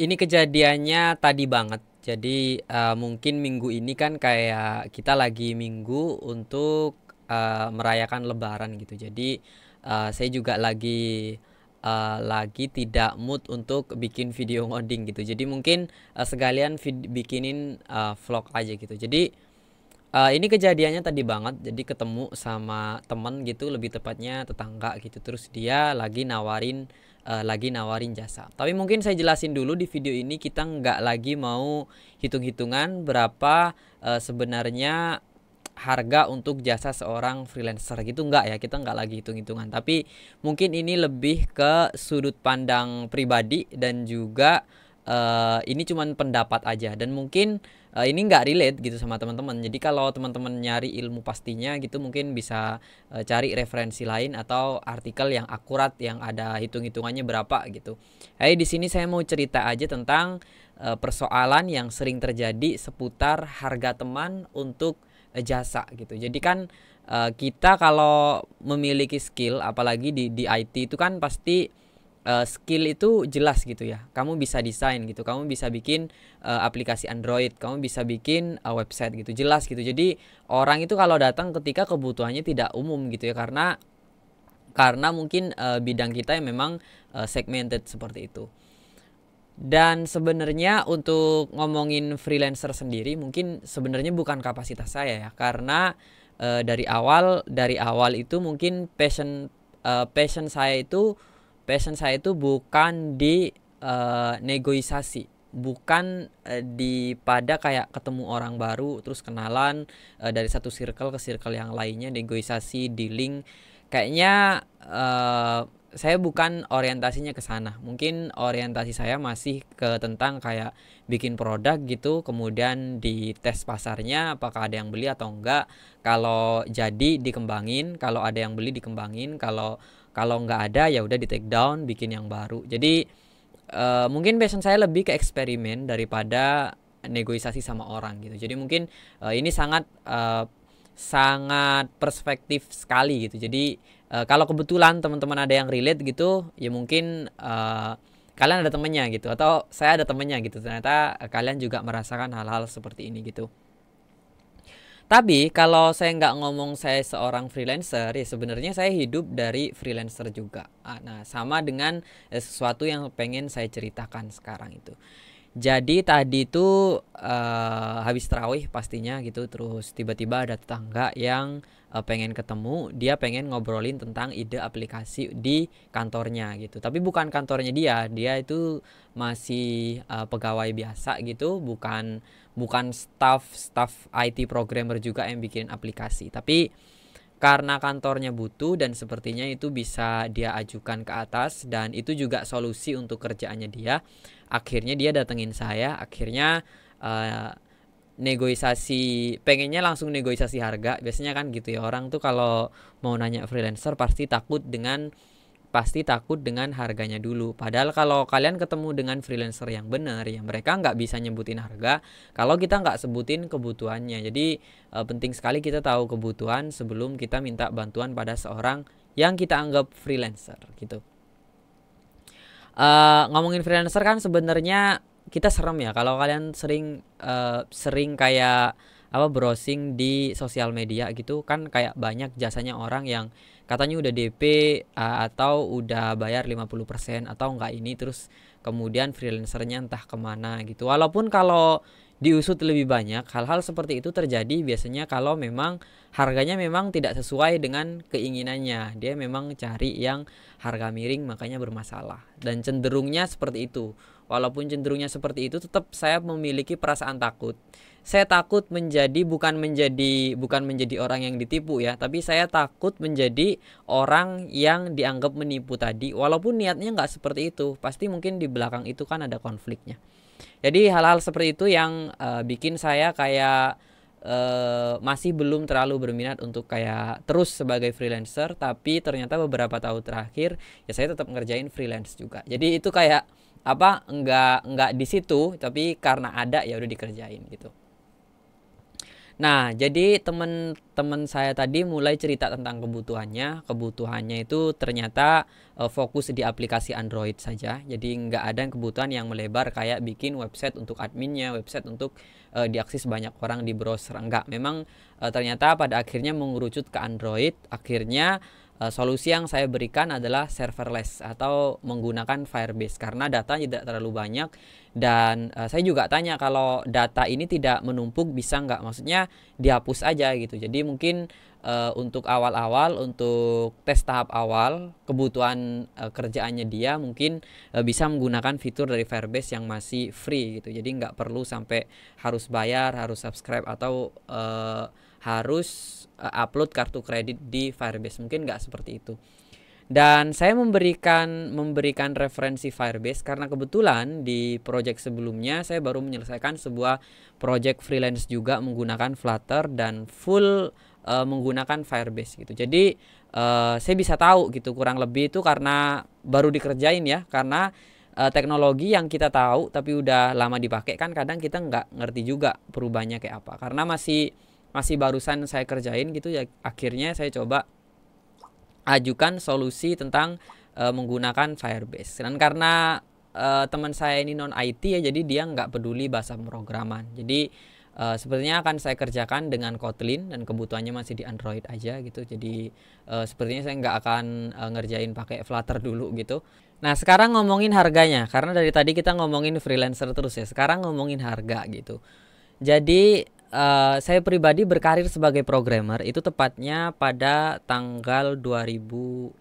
Ini kejadiannya tadi banget. Jadi mungkin minggu ini kan kayak kita lagi minggu untuk merayakan Lebaran gitu. Jadi saya juga lagi tidak mood untuk bikin video ngoding gitu. Jadi mungkin sekalian bikinin vlog aja gitu. Jadi ini kejadiannya tadi banget. Jadi ketemu sama temen gitu, lebih tepatnya tetangga gitu. Terus dia lagi nawarin jasa. Tapi mungkin saya jelasin dulu di video ini, kita nggak lagi mau hitung-hitungan berapa sebenarnya harga untuk jasa seorang freelancer gitu, nggak ya, kita nggak lagi hitung-hitungan, tapi mungkin ini lebih ke sudut pandang pribadi dan juga ini cuman pendapat aja, dan mungkin ini nggak relate gitu sama teman-teman. Jadi kalau teman-teman nyari ilmu pastinya gitu, mungkin bisa cari referensi lain atau artikel yang akurat yang ada hitung-hitungannya berapa gitu. Hey, di sini saya mau cerita aja tentang persoalan yang sering terjadi seputar harga teman untuk jasa gitu. Jadi kan kita kalau memiliki skill, apalagi di IT itu kan pasti skill itu jelas gitu ya. Kamu bisa desain gitu, kamu bisa bikin aplikasi Android, kamu bisa bikin website gitu, jelas gitu. Jadi orang itu kalau datang ketika kebutuhannya tidak umum gitu ya, karena mungkin bidang kita yang memang segmented seperti itu. Dan sebenarnya untuk ngomongin freelancer sendiri, mungkin sebenarnya bukan kapasitas saya ya, karena dari awal itu mungkin passion saya itu bukan di negosiasi, bukan di pada kayak ketemu orang baru terus kenalan dari satu circle ke circle yang lainnya, negosiasi, dealing. Kayaknya saya bukan orientasinya ke sana. Mungkin orientasi saya masih ke tentang kayak bikin produk gitu, kemudian di tes pasarnya apakah ada yang beli atau enggak. Kalau jadi dikembangin, kalau ada yang beli dikembangin, kalau kalau nggak ada ya udah di take down, bikin yang baru. Jadi mungkin passion saya lebih ke eksperimen daripada negosiasi sama orang gitu. Jadi mungkin ini sangat perspektif sekali gitu. Jadi kalau kebetulan teman-teman ada yang relate gitu, ya mungkin kalian ada temennya gitu, atau saya ada temennya gitu. Ternyata kalian juga merasakan hal-hal seperti ini gitu. Tapi kalau saya nggak ngomong saya seorang freelancer, ya sebenarnya saya hidup dari freelancer juga. Nah, sama dengan sesuatu yang pengen saya ceritakan sekarang itu. Jadi tadi tuh habis tarawih pastinya gitu, terus tiba-tiba ada tetangga yang pengen ketemu, dia pengen ngobrolin tentang ide aplikasi di kantornya gitu. Tapi bukan kantornya dia itu masih pegawai biasa gitu, bukan bukan staff IT programmer juga yang bikin aplikasi. Tapi karena kantornya butuh dan sepertinya itu bisa dia ajukan ke atas, dan itu juga solusi untuk kerjaannya dia, akhirnya dia datengin saya. Akhirnya uh, negosiasi, pengennya langsung negosiasi harga. Biasanya kan gitu ya, orang tuh kalau mau nanya freelancer pasti takut dengan harganya dulu. Padahal kalau kalian ketemu dengan freelancer yang benar, ya mereka nggak bisa nyebutin harga kalau kita nggak sebutin kebutuhannya. Jadi penting sekali kita tahu kebutuhan sebelum kita minta bantuan pada seorang yang kita anggap freelancer gitu. Ngomongin freelancer kan sebenarnya kita serem ya kalau kalian sering kayak apa, browsing di sosial media gitu kan, kayak banyak jasanya orang yang katanya udah DP atau udah bayar 50% atau enggak ini, terus kemudian freelancernya entah kemana gitu. Walaupun kalau diusut lebih banyak, hal-hal seperti itu terjadi biasanya kalau memang harganya memang tidak sesuai dengan keinginannya. Dia memang cari yang harga miring, makanya bermasalah. Dan cenderungnya seperti itu. Walaupun cenderungnya seperti itu, tetap saya memiliki perasaan takut. Saya takut bukan menjadi orang yang ditipu ya, tapi saya takut menjadi orang yang dianggap menipu tadi. Walaupun niatnya nggak seperti itu, pasti mungkin di belakang itu kan ada konfliknya. Jadi hal-hal seperti itu yang bikin saya kayak masih belum terlalu berminat untuk kayak terus sebagai freelancer. Tapi ternyata beberapa tahun terakhir ya saya tetap ngerjain freelance juga. Jadi itu kayak apa, enggak di situ, tapi karena ada ya udah dikerjain gitu. Nah, jadi temen-temen saya tadi mulai cerita tentang kebutuhannya. Kebutuhannya itu ternyata fokus di aplikasi Android saja. Jadi nggak ada kebutuhan yang melebar kayak bikin website untuk adminnya, website untuk diakses banyak orang di browser. Enggak, memang ternyata pada akhirnya mengerucut ke Android. Akhirnya solusi yang saya berikan adalah serverless atau menggunakan Firebase karena data tidak terlalu banyak. Dan saya juga tanya kalau data ini tidak menumpuk bisa nggak, maksudnya dihapus aja gitu. Jadi mungkin untuk awal-awal, untuk tes tahap awal kebutuhan kerjaannya dia mungkin bisa menggunakan fitur dari Firebase yang masih free gitu. Jadi nggak perlu sampai harus bayar, harus subscribe atau harus upload kartu kredit di Firebase. Mungkin nggak seperti itu. Dan saya memberikan referensi Firebase karena kebetulan di project sebelumnya saya baru menyelesaikan sebuah project freelance juga menggunakan Flutter dan full menggunakan Firebase gitu. Jadi saya bisa tahu gitu kurang lebih itu karena baru dikerjain ya, karena teknologi yang kita tahu tapi udah lama dipakai kan kadang kita nggak ngerti juga perubahannya kayak apa. Karena masih barusan saya kerjain gitu ya, akhirnya saya coba ajukan solusi tentang menggunakan Firebase. Dan karena teman saya ini non IT ya, jadi dia nggak peduli bahasa pemrograman. Jadi sepertinya akan saya kerjakan dengan Kotlin dan kebutuhannya masih di Android aja gitu. Jadi sepertinya saya nggak akan ngerjain pakai Flutter dulu gitu. Nah, sekarang ngomongin harganya, karena dari tadi kita ngomongin freelancer terus ya. Sekarang ngomongin harga gitu. Jadi saya pribadi berkarir sebagai programmer itu tepatnya pada tanggal 2000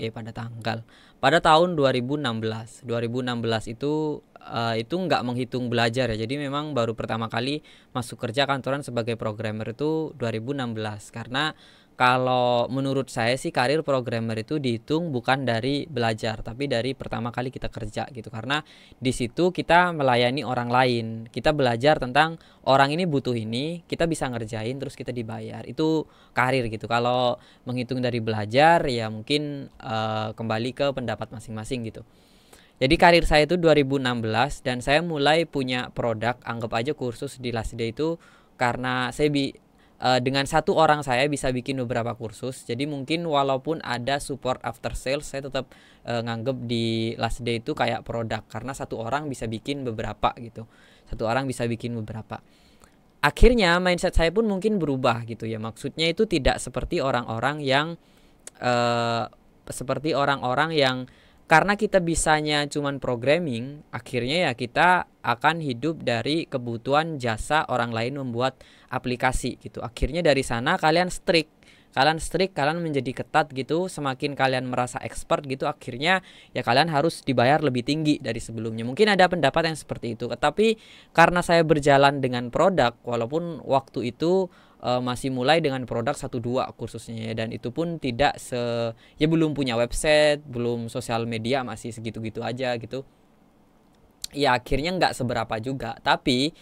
pada tahun 2016. 2016 itu nggak menghitung belajar ya. Jadi memang baru pertama kali masuk kerja kantoran sebagai programmer itu 2016. Karena kalau menurut saya sih karir programmer itu dihitung bukan dari belajar tapi dari pertama kali kita kerja gitu. Karena di situ kita melayani orang lain. Kita belajar tentang orang ini butuh ini, kita bisa ngerjain terus kita dibayar. Itu karir gitu. Kalau menghitung dari belajar ya mungkin kembali ke pendapat masing-masing gitu. Jadi karir saya itu 2016 dan saya mulai punya produk, anggap aja kursus di Lastday itu karena saya dengan satu orang saya bisa bikin beberapa kursus. Jadi mungkin walaupun ada support after sales, saya tetap nganggep di Lastday itu kayak produk karena satu orang bisa bikin beberapa gitu. Satu orang bisa bikin beberapa. Akhirnya mindset saya pun mungkin berubah gitu ya. Maksudnya itu tidak seperti orang-orang yang eh, karena kita bisanya cuman programming, akhirnya ya kita akan hidup dari kebutuhan jasa orang lain membuat aplikasi gitu. Akhirnya dari sana kalian strict, kalian menjadi ketat gitu. Semakin kalian merasa expert gitu, akhirnya ya kalian harus dibayar lebih tinggi dari sebelumnya. Mungkin ada pendapat yang seperti itu, tapi karena saya berjalan dengan produk, walaupun waktu itu masih mulai dengan produk 1-2 kursusnya ya, dan itu pun tidak ya belum punya website, belum sosial media, masih segitu-gitu aja gitu. Ya akhirnya nggak seberapa juga, tapi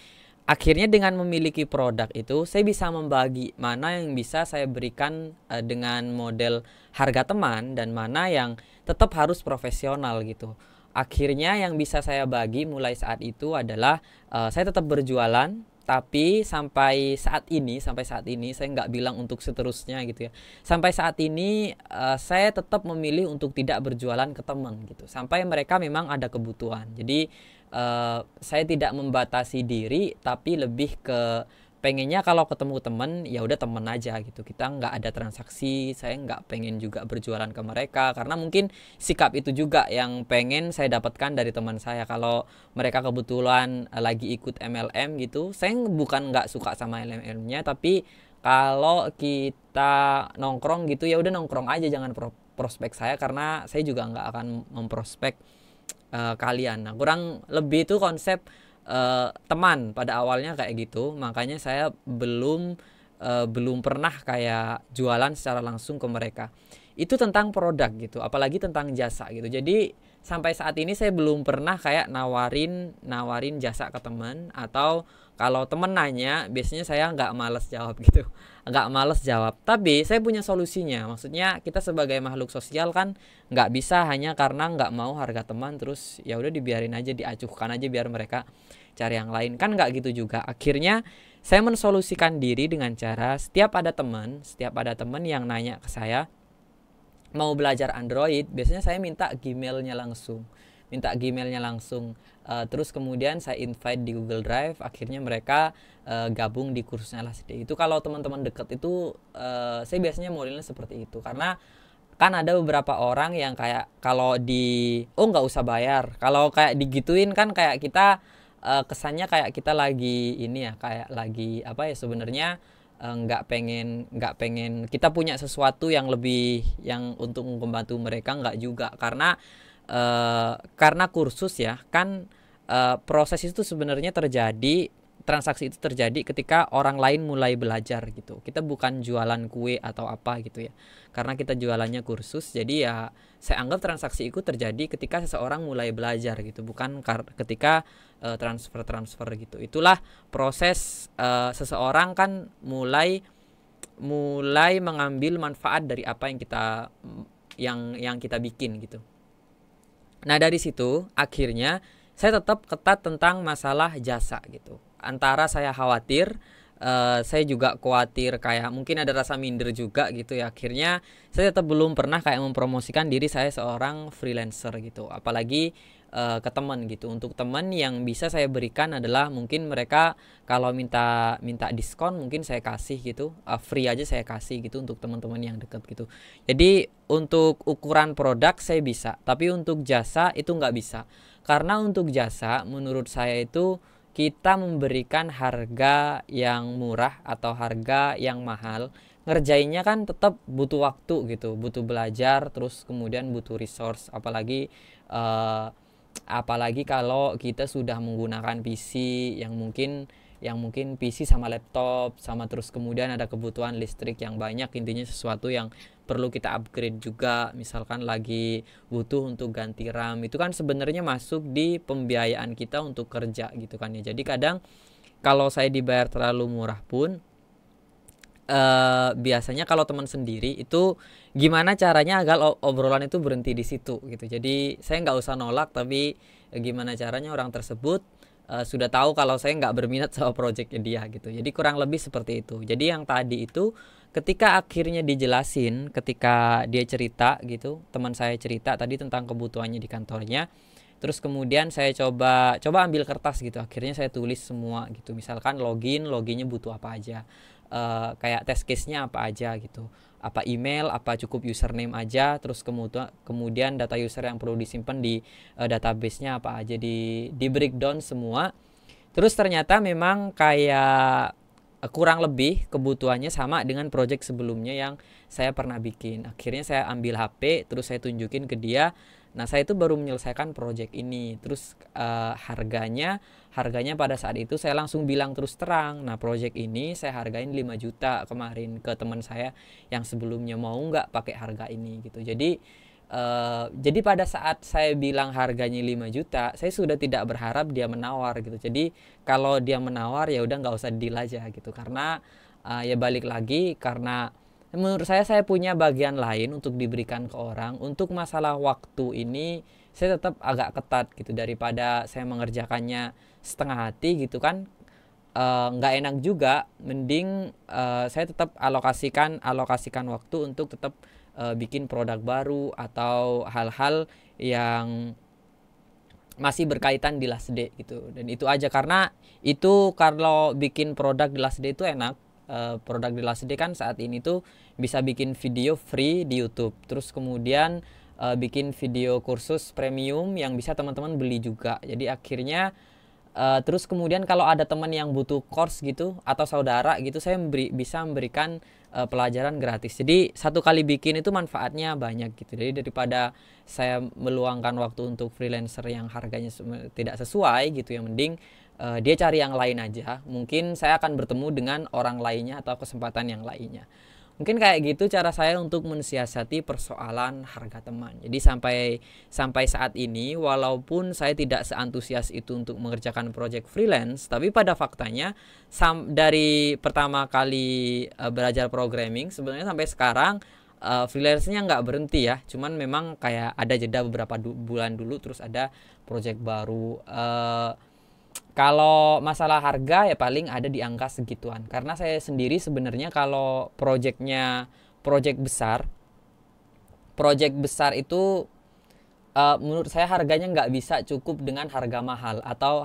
akhirnya dengan memiliki produk itu saya bisa membagi mana yang bisa saya berikan dengan model harga teman dan mana yang tetap harus profesional gitu. Akhirnya yang bisa saya bagi mulai saat itu adalah saya tetap berjualan, tapi sampai saat ini saya nggak bilang untuk seterusnya gitu ya. Sampai saat ini saya tetap memilih untuk tidak berjualan ke teman gitu. Sampai mereka memang ada kebutuhan. Jadi saya tidak membatasi diri, tapi lebih ke pengennya kalau ketemu temen ya udah temen aja gitu, kita nggak ada transaksi. Saya nggak pengen juga berjualan ke mereka karena mungkin sikap itu juga yang pengen saya dapatkan dari teman saya. Kalau mereka kebetulan lagi ikut MLM gitu, saya bukan nggak suka sama MLM-nya, tapi kalau kita nongkrong gitu ya udah nongkrong aja, jangan prospek saya karena saya juga nggak akan memprospek kalian. Nah, kurang lebih itu konsep teman pada awalnya kayak gitu. Makanya saya belum pernah kayak jualan secara langsung ke mereka. Itu tentang produk gitu, apalagi tentang jasa gitu. Jadi sampai saat ini saya belum pernah kayak nawarin jasa ke teman, atau kalau temen nanya biasanya saya nggak males jawab gitu. agak males jawab. Tapi saya punya solusinya. Maksudnya kita sebagai makhluk sosial kan nggak bisa hanya karena nggak mau harga teman terus ya udah dibiarin aja, diacuhkan aja biar mereka cari yang lain, kan nggak gitu juga. Akhirnya saya mensolusikan diri dengan cara setiap ada teman yang nanya ke saya mau belajar Android, biasanya saya minta Gmailnya langsung. Terus kemudian saya invite di Google Drive, akhirnya mereka gabung di kursusnya LSD. Itu kalau teman-teman dekat itu saya biasanya modelnya seperti itu. Karena kan ada beberapa orang yang kayak kalau nggak usah bayar. Kalau kayak digituin kan kayak kita kesannya kayak kita lagi ini ya, kayak lagi apa ya, sebenarnya nggak pengen kita punya sesuatu yang lebih yang untuk membantu mereka, nggak juga. Karena kursus ya kan, proses itu sebenarnya terjadi, transaksi itu terjadi ketika orang lain mulai belajar gitu. Kita bukan jualan kue atau apa gitu ya, karena kita jualannya kursus. Jadi ya saya anggap transaksi itu terjadi ketika seseorang mulai belajar gitu, bukan ketika transfer gitu. Itulah proses seseorang kan mulai mengambil manfaat dari apa yang kita bikin gitu. Nah dari situ akhirnya saya tetap ketat tentang masalah jasa gitu. Antara saya khawatir, saya juga khawatir kayak mungkin ada rasa minder juga gitu ya. Akhirnya saya tetap belum pernah kayak mempromosikan diri saya seorang freelancer gitu. Apalagi ke teman gitu. Untuk teman yang bisa saya berikan adalah mungkin mereka kalau minta diskon mungkin saya kasih gitu, free aja saya kasih gitu untuk teman-teman yang dekat gitu. Jadi untuk ukuran produk saya bisa, tapi untuk jasa itu nggak bisa. Karena untuk jasa menurut saya itu kita memberikan harga yang murah atau harga yang mahal, ngerjainnya kan tetap butuh waktu gitu, butuh belajar, terus kemudian butuh resource, apalagi kalau kita sudah menggunakan PC yang mungkin PC sama laptop sama, terus kemudian ada kebutuhan listrik yang banyak, intinya sesuatu yang perlu kita upgrade juga, misalkan lagi butuh untuk ganti RAM, itu kan sebenarnya masuk di pembiayaan kita untuk kerja gitu kan ya. Jadi kadang kalau saya dibayar terlalu murah pun biasanya kalau teman sendiri itu gimana caranya agar obrolan itu berhenti di situ gitu. Jadi saya nggak usah nolak, tapi gimana caranya orang tersebut sudah tahu kalau saya nggak berminat sama projectnya dia gitu. Jadi kurang lebih seperti itu. Jadi yang tadi itu ketika akhirnya dijelasin, ketika dia cerita gitu, teman saya cerita tadi tentang kebutuhannya di kantornya, terus kemudian saya coba ambil kertas gitu, akhirnya saya tulis semua gitu, misalkan loginnya butuh apa aja, kayak test case-nya apa aja gitu, apa email, apa cukup username aja, terus kemudian data user yang perlu disimpan di database-nya apa aja, di breakdown semua. Terus ternyata memang kayak kurang lebih kebutuhannya sama dengan project sebelumnya yang saya pernah bikin. Akhirnya saya ambil HP, terus saya tunjukin ke dia. Nah saya itu baru menyelesaikan project ini. Terus harganya pada saat itu saya langsung bilang terus terang. Nah project ini saya hargain 5 juta kemarin ke teman saya yang sebelumnya, mau nggak pakai harga ini gitu. Jadi pada saat saya bilang harganya 5 juta, saya sudah tidak berharap dia menawar gitu. Jadi kalau dia menawar ya udah nggak usah deal aja gitu. Karena ya balik lagi, karena menurut saya punya bagian lain untuk diberikan ke orang. Untuk masalah waktu ini saya tetap agak ketat gitu, daripada saya mengerjakannya setengah hati gitu kan, nggak enak juga. Mending saya tetap alokasikan waktu untuk tetap bikin produk baru atau hal-hal yang masih berkaitan di Last Day gitu. Dan itu aja, karena itu kalau bikin produk di Last Day itu enak. Produk di Last Day kan saat ini tuh bisa bikin video free di YouTube, terus kemudian bikin video kursus premium yang bisa teman-teman beli juga. Jadi akhirnya terus kemudian kalau ada teman yang butuh course gitu atau saudara gitu, saya bisa memberikan pelajaran gratis. Jadi satu kali bikin itu manfaatnya banyak gitu. Jadi daripada saya meluangkan waktu untuk freelancer yang harganya tidak sesuai gitu, yang mending dia cari yang lain aja. Mungkin saya akan bertemu dengan orang lainnya atau kesempatan yang lainnya. Mungkin kayak gitu cara saya untuk mensiasati persoalan harga teman. Jadi sampai saat ini walaupun saya tidak seantusias itu untuk mengerjakan project freelance, tapi pada faktanya dari pertama kali belajar programming sebenarnya sampai sekarang freelance-nya nggak berhenti ya. Cuman memang kayak ada jeda beberapa bulan dulu, terus ada project baru. Kalau masalah harga ya paling ada di angka segituan. Karena saya sendiri sebenarnya kalau project besar itu menurut saya harganya nggak bisa cukup dengan harga mahal, atau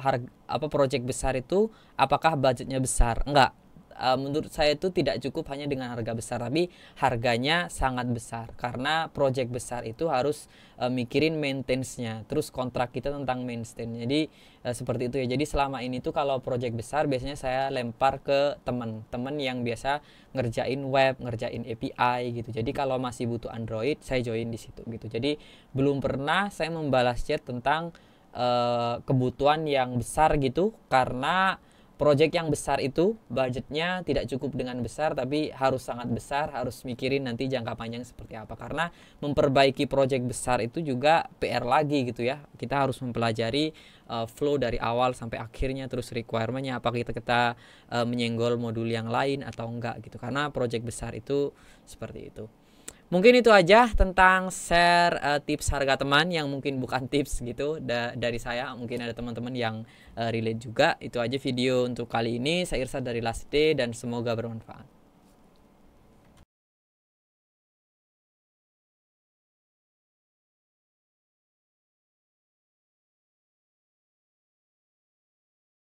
project besar itu apakah budgetnya besar? Enggak. Menurut saya itu tidak cukup hanya dengan harga besar, tapi harganya sangat besar karena project besar itu harus mikirin maintenance-nya, terus kontrak kita tentang maintenance. Jadi seperti itu ya. Jadi selama ini tuh kalau project besar biasanya saya lempar ke teman-teman yang biasa ngerjain web, ngerjain API gitu. Jadi kalau masih butuh Android, saya join di situ gitu. Jadi belum pernah saya membalas chat tentang kebutuhan yang besar gitu, karena project yang besar itu budgetnya tidak cukup dengan besar, tapi harus sangat besar, harus mikirin nanti jangka panjang seperti apa. Karena memperbaiki project besar itu juga PR lagi gitu ya. Kita harus mempelajari flow dari awal sampai akhirnya, terus requirement-nya apa kita menyenggol modul yang lain atau enggak gitu. Karena project besar itu seperti itu. Mungkin itu aja tentang share tips harga teman yang mungkin bukan tips gitu dari saya. Mungkin ada teman-teman yang relate juga. Itu aja video untuk kali ini. Saya Irsad dari Lasite dan semoga bermanfaat.